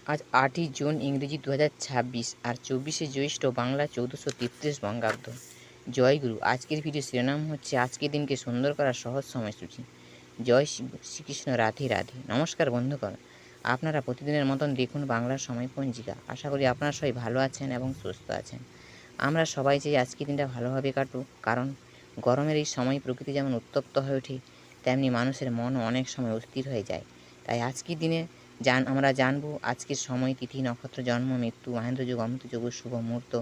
আজ ৮ই জুন ইংরেজি ২০২৬ আর ২৪শে জ্যৈষ্ঠ বাংলা ১৪৩৩ বঙ্গাব্দ। জয়গুরু। আজকের ভিডিও শিরোনাম হচ্ছে আজকের দিনকে সুন্দর করার সহজ সময়সূচি। জয় শ্রীকৃষ্ণ, রাধে রাধে। নমস্কার বন্ধুগণ, আপনারা প্রতিদিনের মতন দেখুন বাংলার সময় পঞ্জিকা। আশা করি আপনারা সবাই ভালো আছেন এবং সুস্থ আছেন। আমরা সবাই চাই আজকের দিনটা ভালোভাবে কাটুক, কারণ গরমের এই সময় প্রকৃতি যেমন উত্তপ্ত হয়ে ওঠে, তেমনি মানুষের মনও অনেক সময় অস্থির হয়ে যায়। তাই আজকের দিনে আমরা জানবো আজকের সময়, তিথি, নক্ষত্র, জন্ম, মৃত্যু, মাহেন্দ্রযোগ, অমৃতযোগ, শুভ মুহূর্ত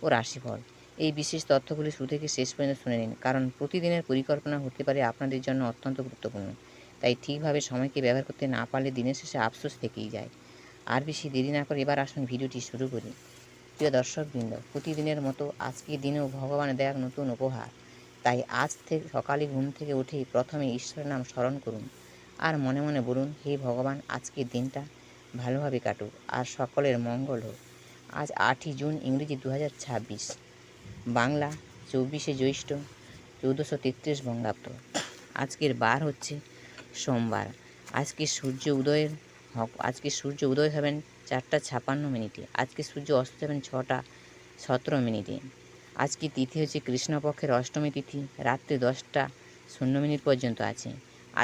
ও রাশিফল। এই বিশেষ তথ্যগুলি শুরু থেকে শেষ পর্যন্ত শুনে নিন, কারণ প্রতিদিনের পরিকল্পনা হতে পারে আপনাদের জন্য অত্যন্ত গুরুত্বপূর্ণ। তাই ঠিকভাবে সময়কে ব্যবহার করতে না পারলে দিনের শেষে আফসোস থেকেই যায়। আর বেশি দেরি না করে এবার আসুন ভিডিওটি শুরু করি। প্রিয় দর্শকবৃন্দ, প্রতিদিনের মতো আজকের দিনেও ভগবান দেয় এক নতুন উপহার। তাই আজ থেকে সকালে ঘুম থেকে উঠেই প্রথমে ঈশ্বরের নাম স্মরণ করুন আর মনে মনে বলুন, হে ভগবান, আজকের দিনটা ভালোভাবে কাটুক আর সকলের মঙ্গল হোক। আজ ৮ই জুন ইংরেজি ২০২৬, বাংলা ২৪শে জ্যৈষ্ঠ ১৪৩৩ বঙ্গাব্দ। আজকের বার হচ্ছে সোমবার। আজকে সূর্য উদয় হবেন ৪টা ৫৬ মিনিটে। আজকে সূর্য অস্ত যাবেন ৬টা ১৭ মিনিটে। আজকে তিথি হচ্ছে কৃষ্ণপক্ষের অষ্টমী তিথি, রাত্রি ১০টা ০০ মিনিট পর্যন্ত আছে।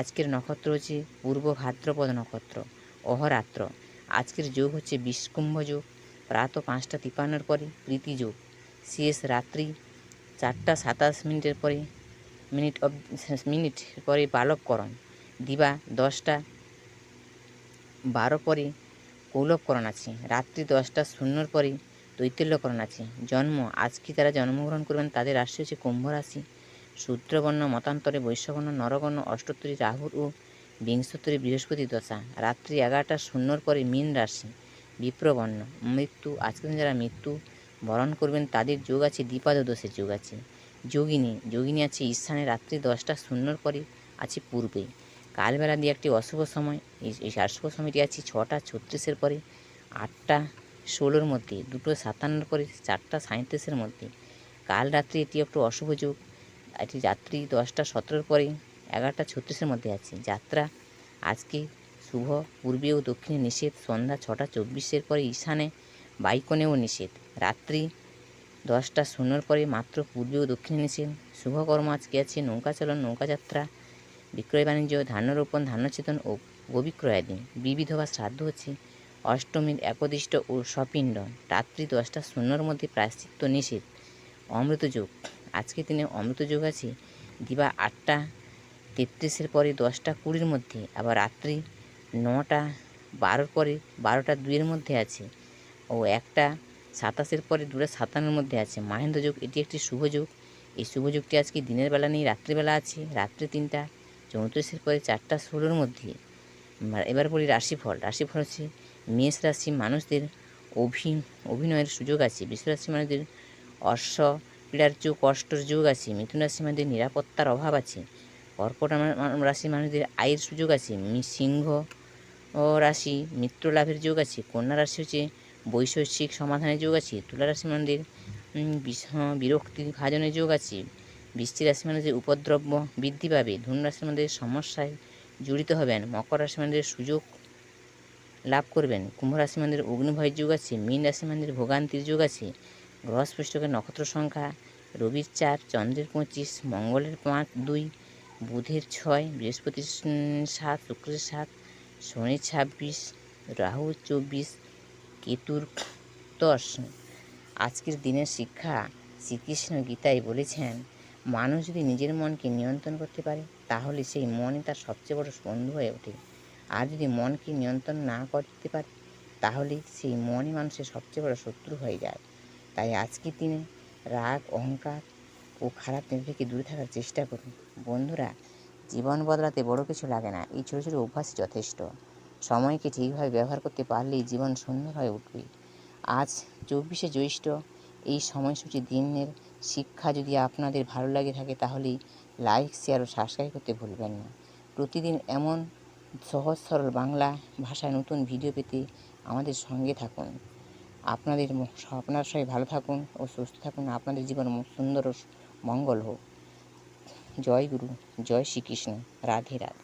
আজকের নক্ষত্র হচ্ছে পূর্ব ভাদ্রপদ নক্ষত্র, অহরাত্র। আজকের যোগ হচ্ছে বিষকুম্ভ যোগ, প্রাতঃ ৫টা ৫৩ পরে প্রীতি যোগ, শেষ রাত্রি ৪টা ২৭ মিনিটের পরে মিনিট পরে বালবকরণ, দিবা ১০টা ১২ পরে কৌলবকরণ আছে, রাত্রি ১০টা ০০ পরে দৈত্যল্যকরণ আছে। জন্ম আজকে যারা জন্মগ্রহণ করবেন তাদের রাশি হচ্ছে কুম্ভ রাশি। শূদ্রবর্ণ মতান্তরে বৈশ্যবর্ণ নরবর্ণ, অষ্টোত্তরী রাহুর ও বিংশোত্তরী বৃহস্পতি দশা, রাত্রি ১১টা ০০ পরে মীন রাশি, বিপ্রবর্ণ। মৃত্যু আজকে যারা মৃত্যু বরণ করবেন তাদের যোগ আছে দ্বিপাদ দোষের যোগ আছে। যোগিনী আছে ঈশানে, রাত্রি ১০টা ০০ পরে আছে পূর্বে। কালবেলা দিয়ে একটি অশুভ সময়, এই অশুভ সময়টি আছে ৬টা ৩৬ পরে ৮টা ১৬ মধ্যে, ২টো ৫৭ পরে ৪টা ৩৭ মধ্যে। কাল রাত্রি এটি একটু অশুভ যোগ, এটি রাত্রি ১০টা ১৭ পরে ১১টা ৩৬ মধ্যে আছে। যাত্রা আজকে শুভ, পূর্বে ও দক্ষিণে নিষেধ, সন্ধ্যা ৬টা ২৪ পরে ঈশানে বায়ুকোণেও নিষেধ, রাত্রি ১০টা ০০ পরে মাত্র পূর্বে ও দক্ষিণে নিষেধ। শুভকর্ম আজকে আছে নৌকাচালন, নৌকাযাত্রা, বিক্রয় বাণিজ্য, ধান্যরোপণ, ধান্যছেদন ও গোবিক্রয় আদি। বিবিধ বা শ্রাদ্ধ হচ্ছে অষ্টমীর একদিষ্ট ও সপিণ্ডন, রাত্রি ১০টা ০০ মধ্যে প্রায়শ্চিত্ত নিষেধ। অমৃতযোগ আজকের দিনে অমৃতযোগ আছে দিবা ৮টা ৩৩ পরে ১০টা ২০ মধ্যে, আবার রাত্রি ৯টা ১২ পরে ১২টা ২ মধ্যে আছে ও ১টা ২৭ পরে ২টা ৫৭ মধ্যে আছে। মাহেন্দ্রযোগ এটি একটি শুভযোগ। এই শুভযোগটি আজকে দিনের বেলা নেই, রাত্রিবেলা আছে, রাত্রি ৩টা ৩৪ পরে ৪টা ১৬ মধ্যে। এবার বলি রাশিফল। রাশিফল হচ্ছে মেষ রাশি মানুষদের অভিনয়ের সুযোগ আছে। বৃষ রাশি মানুষদের পীড়ার যোগ, কষ্টর যোগ আছে। মিথুন রাশি মানুষদের নিরাপত্তার অভাব আছে। কর্কট রাশি মানুষদের আয়ের সুযোগ আছে। সিংহ রাশি মিত্র লাভের যোগ আছে। কন্যা রাশি হচ্ছে বৈষয়িক সমাধানের যোগ আছে। তুলা রাশি মানুষদের বিরক্তি ভাজনের যোগ আছে। বৃশ্চিক রাশি মানুষদের উপদ্রব্য বৃদ্ধি পাবে। ধনু রাশি মানুষদের সমস্যায় জড়িত হবেন। মকর রাশি মানুষদের সুযোগ লাভ করবেন। কুম্ভ রাশি মানুষদের অগ্নিভয়ের যোগ আছে। মীন রাশি মানুষদের ভোগান্তির যোগ আছে। গ্রহ স্পষ্টকের নক্ষত্র সংখ্যা রবির ৪, চন্দ্রের ২৫, মঙ্গলের ৫-২, বুধের ৬, বৃহস্পতির ৭, শুক্রের ৭, শনির ২৬, রাহুর ২৪, কেতুর ১০। আজকের দিনের শিক্ষা, শ্রীকৃষ্ণ গীতায় বলেছেন, মানুষ যদি নিজের মনকে নিয়ন্ত্রণ করতে পারে তাহলে সেই মনই তার সবচেয়ে বড় বন্ধু হয়ে ওঠে। আর যদি মনকে নিয়ন্ত্রণ না করতে পারে তাহলে সেই মনই মানুষের সবচেয়ে বড় শত্রু হয়ে যায়। তাই আজকের দিনে রাগ, অহংকার ও খারাপ চিন্তা থেকে দূরে থাকার চেষ্টা করুন। বন্ধুরা, জীবন বদলাতে বড় কিছু লাগে না, এই ছোটো ছোটো অভ্যাসই যথেষ্ট। সময়কে ঠিকভাবে ব্যবহার করতে পারলেই জীবন সুন্দর হয়ে উঠবে। আজ ২৪শে জ্যৈষ্ঠ এই সময়সূচি দিনের শিক্ষা যদি আপনাদের ভালো লাগে থাকে তাহলে লাইক, শেয়ার ও সাবস্ক্রাইব করতে ভুলবেন না। প্রতিদিন এমন সহজ সরল বাংলা ভাষায় নতুন ভিডিও পেতে আমাদের সঙ্গে থাকুন। আপনারা সবাই ভালো থাকুন ও সুস্থ থাকুন। আপনাদের জীবন সুন্দর ও মঙ্গল হোক। জয় গুরু, জয় শ্রীকৃষ্ণ, রাধে রাধে।